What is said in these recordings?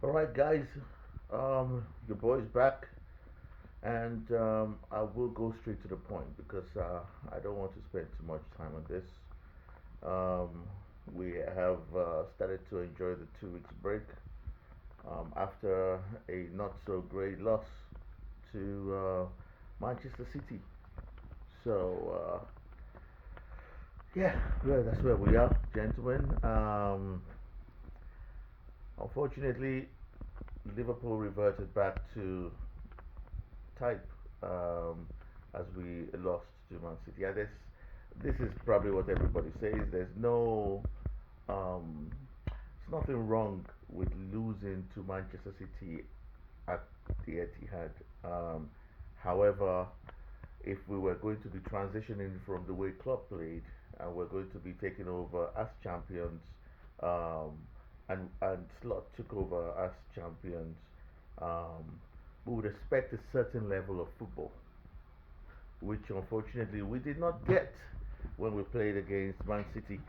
All right, guys. Your boy's back, and I will go straight to the point because I don't want to spend too much time on this. Um, we have started to enjoy the 2 weeks break after a not so great loss to Manchester City. So yeah, well, that's where we are, gentlemen. Unfortunately, Liverpool reverted back to type as we lost to Man City. Yeah, this is probably what everybody says. There's nothing wrong with losing to Manchester City at the Etihad. However, if we were going to be transitioning from the way club played and we're going to be taking over as champions, um, and Slot took over as champions, um, we would expect a certain level of football, which unfortunately we did not get when we played against Man City,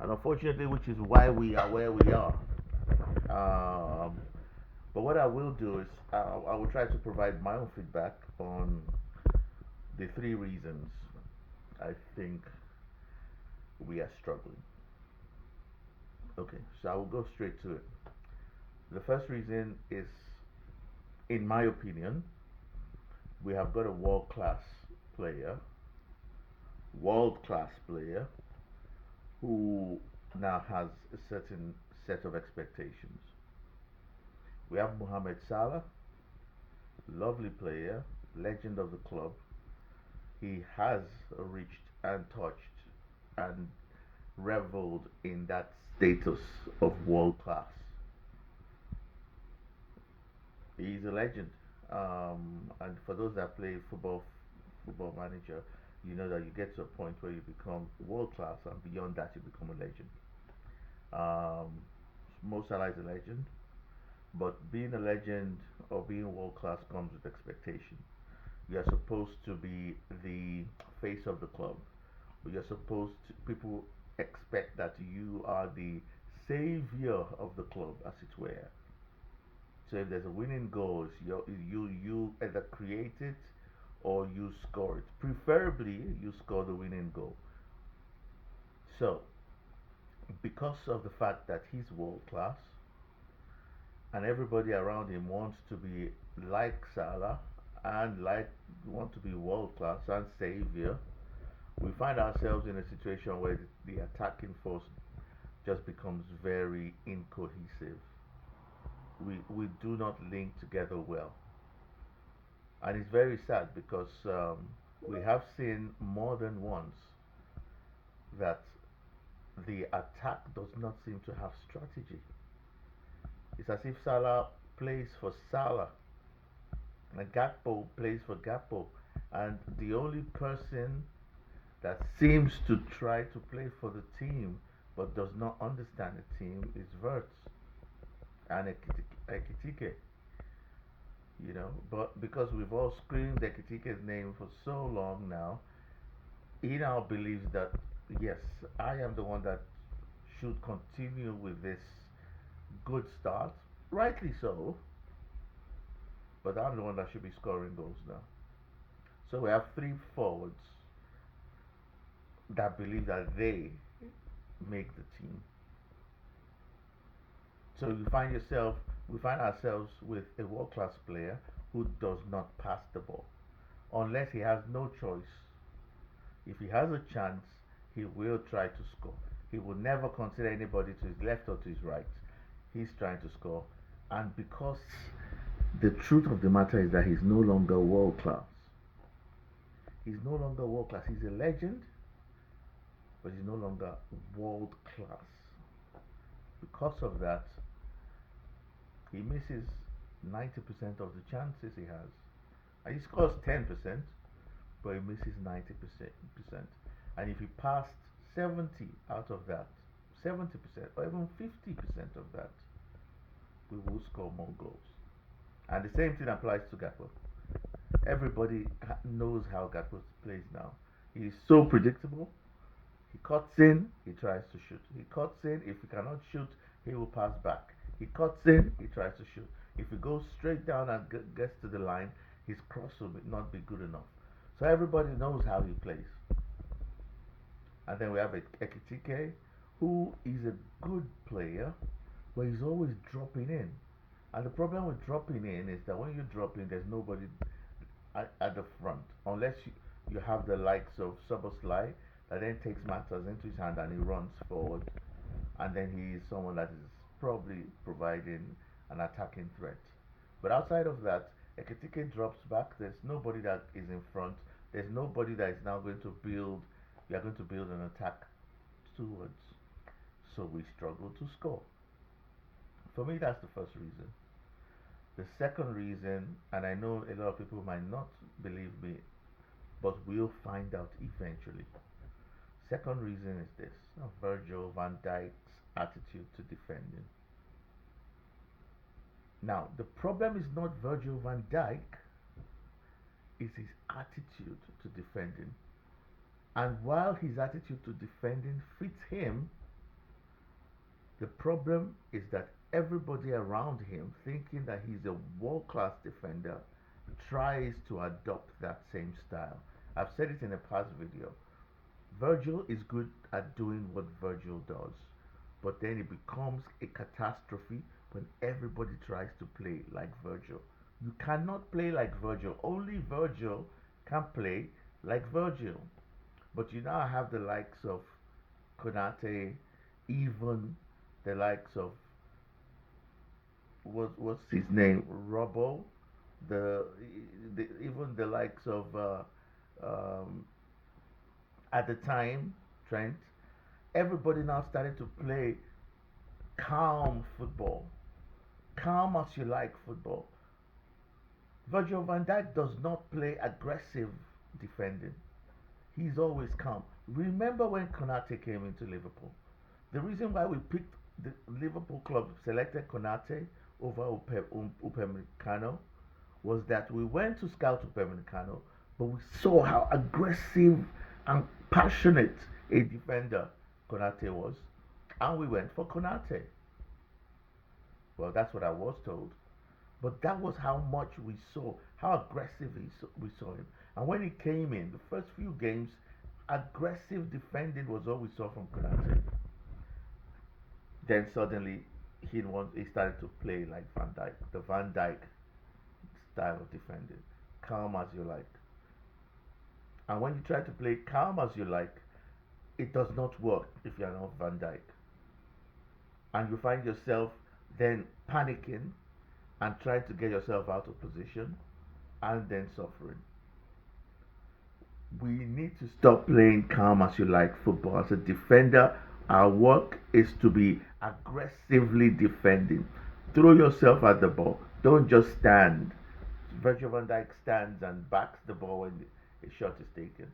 and unfortunately, which is why we are where we are. Um, but what I will do is I will try to provide my own feedback on the three reasons I think we are struggling. Okay, so I will go straight to it. The first reason is, in my opinion, we have got a player, world class player, who now has a certain set of expectations. We have Mohamed Salah, lovely player, legend of the club. He has reached and touched and reveled in that status of world class. He's a legend. And for those that play football manager, you know that you get to a point where you become world class, and beyond that, you become a legend. Um, Mo Salah is a legend, but being a legend or being world class comes with expectation. You're supposed to be the face of the club. You're supposed to, people expect that you are the savior of the club, as it were. So if there's a winning goal, you either create it or you score it. Preferably, you score the winning goal. So because of the fact that he's world class and everybody around him wants to be like Salah and like want to be world class and savior, we find ourselves in a situation where the attacking force just becomes very incohesive. We do not link together well, and it's very sad because we have seen more than once that the attack does not seem to have strategy. It's as if Salah plays for Salah and Gakpo plays for Gakpo, and the only person that seems to try to play for the team but does not understand the team is Verts and Ekitike. But because we've all screamed Ekitike's name for so long now, he now believes that yes, I am the one that should continue with this good start, rightly so, but I'm the one that should be scoring goals now. So we have three forwards that believe that they make the team. So we find ourselves with a world class player who does not pass the ball unless he has no choice. If he has a chance, he will try to score. He will never consider anybody to his left or to his right. He's trying to score. And because the truth of the matter is that he's no longer world class. He's no longer world class. He's a legend, but he's no longer world class. Because of that, he misses 90% of the chances he has. And he scores 10%, but he misses 90%. And if he passed 70 out of that, 70% or even 50% of that, we will score more goals. And the same thing applies to Gakpo. Everybody knows how Gakpo plays now. He is so predictable. He cuts in, he tries to shoot. He cuts in, if he cannot shoot, he will pass back. He cuts in, he tries to shoot. If he goes straight down and gets to the line, his cross will not be good enough. So everybody knows how he plays. And then we have Ekitike, who is a good player, but he's always dropping in. And the problem with dropping in is that when you drop in, there's nobody at the front, unless you have the likes of Soboslai that then takes matters into his hand and he runs forward, and then he is someone that is probably providing an attacking threat. But outside of that, Ekitike drops back. There's nobody that is in front. There's nobody that is now going to build. We are going to build an attack towards. So we struggle to score. For me, that's the first reason. The second reason, and I know a lot of people might not believe me, but we'll find out eventually. Second reason is this: Virgil van Dijk's attitude to defending. Now, the problem is not Virgil van Dijk, it's his attitude to defending. And while his attitude to defending fits him, the problem is that everybody around him, thinking that he's a world class defender, tries to adopt that same style. I've said it in a past video. Virgil is good at doing what Virgil does, but then it becomes a catastrophe when everybody tries to play like Virgil. You cannot play like Virgil. Only Virgil can play like Virgil. But you now have the likes of Konate, even the likes of what's his name, Robbo, even the likes of um, at the time Trent. Everybody now started to play calm football, calm as you like football. Virgil van Dijk does not play aggressive defending. He's always calm. Remember when Konate came into Liverpool? The reason why we picked the Liverpool club selected Konate over Upamecano was that we went to scout Upamecano, but we saw how aggressive and passionate a defender Konate was, and we went for Konate. Well, that's what I was told. But that was how much we saw, how aggressive we saw him. And when he came in, the first few games, aggressive defending was all we saw from Konate. Then suddenly he started to play like Van Dijk, the Van Dijk style of defending, calm as you like. And when you try to play calm as you like, it does not work if you're not Van Dijk. And you find yourself then panicking and trying to get yourself out of position and then suffering. We need to stop playing calm as you like football. As a defender, our work is to be aggressively defending. Throw yourself at the ball. Don't just stand. Virgil van Dijk stands and backs the ball when a shot is taken.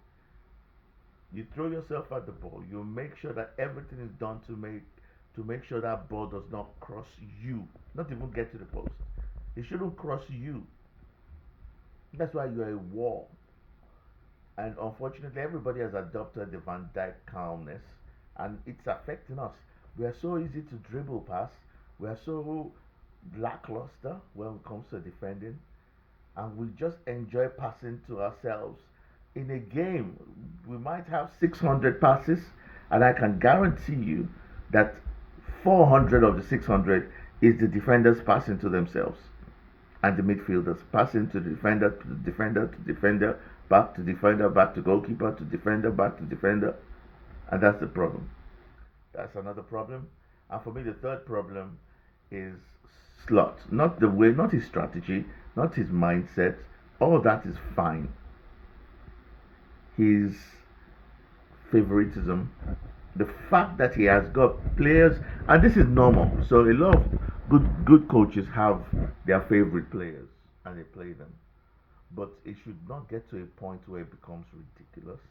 You throw yourself at the ball. You make sure that everything is done to make sure that ball does not cross you, not even get to the post. It shouldn't cross you. That's why you're a wall. And unfortunately, everybody has adopted the Van Dijk calmness, and it's affecting us. We are so easy to dribble past. We are so lackluster when it comes to defending, and we just enjoy passing to ourselves. In a game, we might have 600 passes, and I can guarantee you that 400 of the 600 is the defenders passing to themselves, and the midfielders passing to the defender, to the defender, to defender, back to defender, back to goalkeeper, to defender, back to defender, and that's the problem. That's another problem. And for me, the third problem is Slot. Not the way, not his strategy, not his mindset. All that is fine. His favoritism, the fact that he has got players, and this is normal. So a lot of good coaches have their favorite players and they play them, but it should not get to a point where it becomes ridiculous.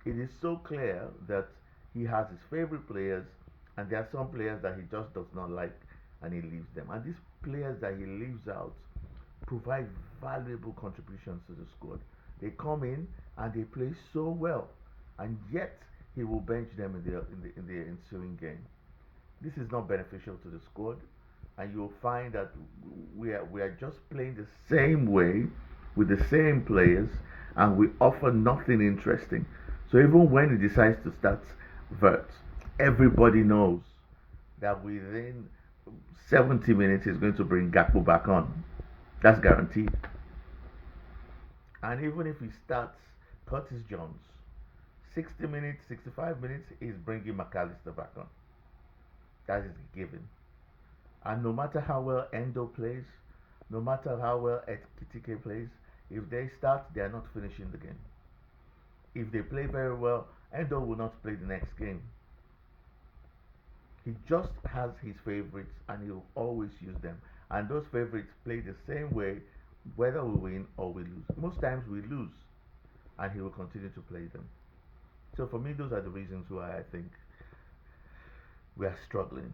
It is so clear that he has his favorite players, and there are some players that he just does not like, and he leaves them. And these players that he leaves out provide valuable contributions to the squad. They come in and they play so well, and yet he will bench them in the ensuing game. This is not beneficial to the squad, and you'll find that we are just playing the same way with the same players, and we offer nothing interesting. So even when he decides to start Vert, everybody knows that within 70 minutes he's going to bring Gakpo back on. That's guaranteed. And even if he starts Curtis Jones, 60 minutes, 65 minutes, he's bringing McAllister back on. That is given. And no matter how well Endo plays, no matter how well Ekitike plays, if they start, they are not finishing the game. If they play very well, Endo will not play the next game. He just has his favorites and he'll always use them. And those favorites play the same way whether we win or we lose. Most times we lose and he will continue to play them. So for me, those are the reasons why I think we are struggling.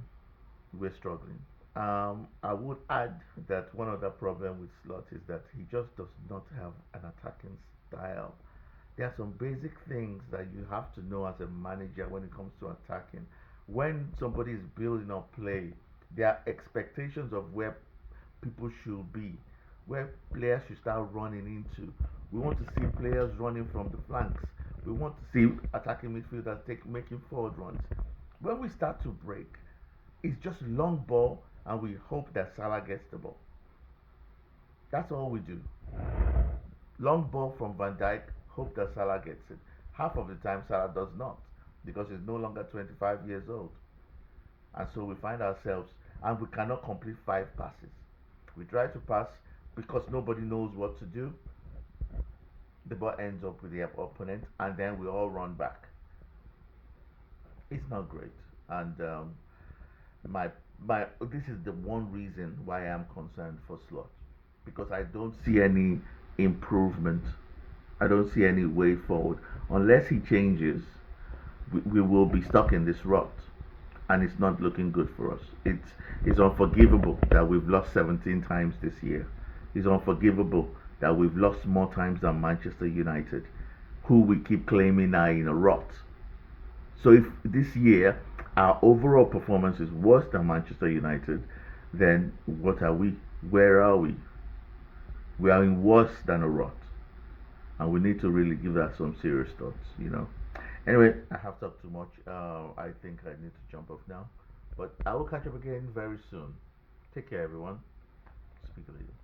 We're struggling. I would add that one other problem with Slot is that he just does not have an attacking style. There are some basic things that you have to know as a manager when it comes to attacking. When somebody is building up play, there are expectations of where people should be, where players should start running into. We want to see players running from the flanks. We want to see attacking midfielders making forward runs. When we start to break, it's just long ball and we hope that Salah gets the ball. That's all we do. Long ball from Van Dijk, hope that Salah gets it. Half of the time Salah does not because he's no longer 25 years old. And so we find ourselves and we cannot complete 5 passes. We try to pass because nobody knows what to do. The ball ends up with the opponent and then we all run back. It's not great. And my this is the one reason why I'm concerned for Slot because I don't see any improvement. I don't see any way forward unless he changes. We will be stuck in this rut, and it's not looking good for us. It's unforgivable that we've lost 17 times this year. It's unforgivable that we've lost more times than Manchester United, who we keep claiming are in a rut. So if this year our overall performance is worse than Manchester United, then what are we? Where are we? We are in worse than a rot, and we need to really give that some serious thoughts. Anyway, I have talked too much. I think I need to jump off now, but I will catch up again very soon. Take care, everyone. Speak later.